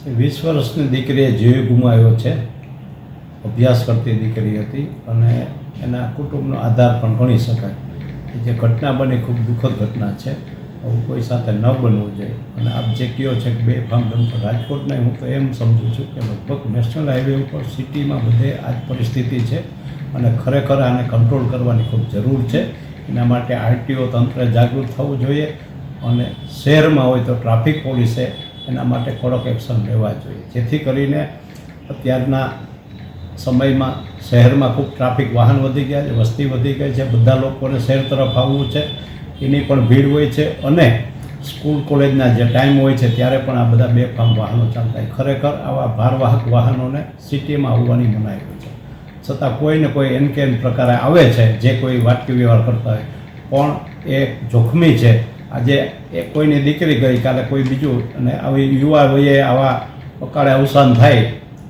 20 વર્ષની દીકરીએ જીવ ગુમાવ્યો છે. અભ્યાસ કરતી દીકરી હતી અને એના કુટુંબનો આધાર પણ ગણી શકાય. જે ઘટના બની ખૂબ દુઃખદ ઘટના છે. આવું કોઈ સાથે ન બનવું જોઈએ. અને આપ જે કહો છે કે બેફામ ડમ્પર રાજકોટને, હું તો એમ સમજું છું કે લગભગ નેશનલ હાઈવે ઉપર સિટીમાં બધે આ જ પરિસ્થિતિ છે અને ખરેખર આને કંટ્રોલ કરવાની ખૂબ જરૂર છે. એના માટે આરટીઓ તંત્ર જાગૃત થવું જોઈએ અને શહેરમાં હોય તો ટ્રાફિક પોલીસે એના માટે કડક એક્શન લેવા જોઈએ, જેથી કરીને અત્યારના સમયમાં શહેરમાં ખૂબ ટ્રાફિક વાહન વધી ગયા છે, વસ્તી વધી ગઈ છે, બધા લોકોને શહેર તરફ આવવું છે, એની પણ ભીડ હોય છે અને સ્કૂલ કોલેજના જે ટાઈમ હોય છે ત્યારે પણ આ બધા બેફામ વાહનો ચાલતા હોય. ખરેખર આવા ભારવાહક વાહનોને સિટીમાં આવવાની મનાઈ હોય છે, છતાં કોઈને કોઈ એન કે એન પ્રકારે આવે છે જે કોઈ વાટકી વ્યવહાર કરતા હોય, પણ એ જોખમી છે. આજે એ કોઈની દીકરી ગઈ, કાલે કોઈ બીજું, અને આવી યુવા વયે આવા અકાળે અવસાન થાય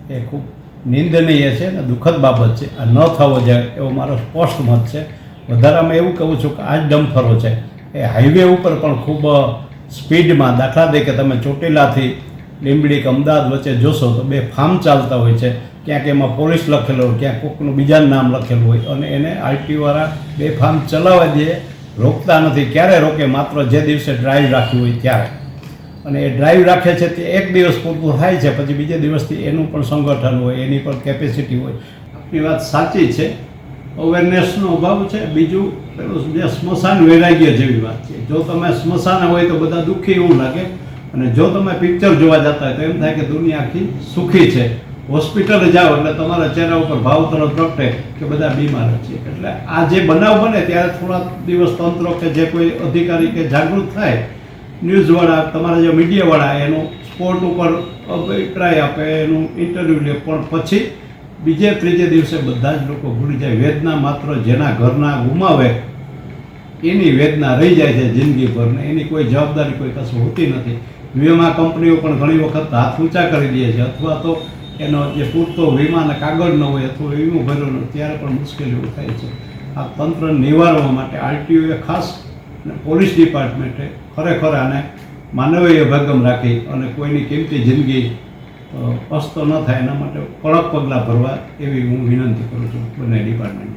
એ ખૂબ નિંદનીય છે અને દુઃખદ બાબત છે. આ ન થવો જોઈએ એવો મારો સ્પષ્ટ મત છે. વધારામાં એવું કહું છું કે આ જ ડમ્પરો છે એ હાઈવે ઉપર પણ ખૂબ સ્પીડમાં, દાખલા તરીકે તમે ચોટીલાથી લીંબડી કે અમદાવાદ વચ્ચે જોશો તો બેફામ ચાલતા હોય છે. ક્યાંક એમાં પોલીસ લખેલું હોય, ક્યાંક કોઈકનું બીજાનું નામ લખેલું હોય અને એને આરટીઓવાળા બેફામ ચલાવવા દે, રોકતા નથી. ક્યારે રોકે? માત્ર જે દિવસે ડ્રાઈવ રાખ્યું હોય ત્યારે. અને એ ડ્રાઈવ રાખે છે તે એક દિવસ પૂરતું થાય છે, પછી બીજે દિવસથી એનું પણ સંગઠન હોય, એની પણ કેપેસિટી હોય. આપની વાત સાચી છે, અવેરનેસનો અભાવ છે. બીજું પેલું જે સ્મશાન વૈરાગ્ય જેવી વાત છે. જો તમે સ્મશાન હોય તો બધા દુઃખી એવું લાગે, અને જો તમે પિક્ચર જોવા જતા હોય તો એમ થાય કે દુનિયા આખી સુખી છે. હોસ્પિટલે જાઓ એટલે તમારા ચહેરા ઉપર ભાવ તરફ પ્રગટે કે બધા બીમાર છે. એટલે આ જે બનાવ બને ત્યારે થોડા દિવસ તંત્ર કે જે કોઈ અધિકારી કે જાગૃત થાય, ન્યૂઝવાળા, તમારા જે મીડિયાવાળા એનું સ્પોર્ટ ઉપર અભિપ્રાય આપે, એનું ઇન્ટરવ્યૂ લે, પણ પછી બીજે ત્રીજે દિવસે બધા જ લોકો ભૂલી જાય. વેદના માત્ર જેના ઘરના ગુમાવે એની વેદના રહી જાય છે જિંદગીભરને, એની કોઈ જવાબદારી કોઈ કશું હોતી નથી. વીમા કંપનીઓ પણ ઘણી વખત હાથ ઊંચા કરી દે છે, અથવા તો એનો જે પૂરતો વીમાના કાગળ ન હોય અથવા વીમો ભરેલો ન હોય ત્યારે પણ મુશ્કેલીઓ થાય છે. આ તંત્ર નિવારવા માટે આરટીઓએ ખાસ અને પોલીસ ડિપાર્ટમેન્ટે ખરેખર આને માનવીય અભિગમ રાખી અને કોઈની કિંમતી જિંદગી અસ્ત ન થાય એના માટે કડક પગલાં ભરવા એવી હું વિનંતી કરું છું બંને ડિપાર્ટમેન્ટ.